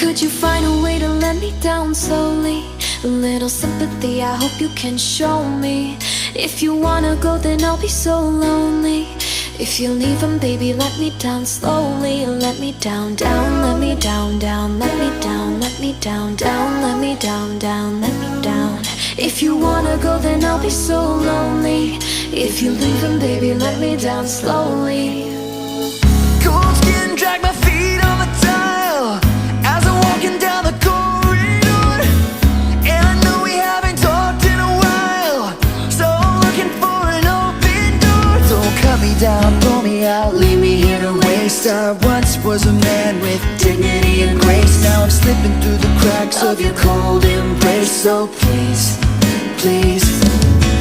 Could you find a way to let me down slowly? A little sympathy, I hope you can show me. If you wanna go, then I'll be so lonely. If you're leaving, baby, let me down slowly. Let me down, down, let me down, down, let me down, let me down, down, let me down, down, let me down. If you wanna go, then I'll be so lonely. If you're leaving, baby, let me down slowly. Cold skin, drag my feet on the tile as I'm walking down the corridor. And I know we haven't talked in a while, so I'm looking for an open door. Don't cut me down, throw me out, leave me here to waste. I once was a man with dignity and grace. Now I'm slipping through the cracks of your cold embrace. So please, please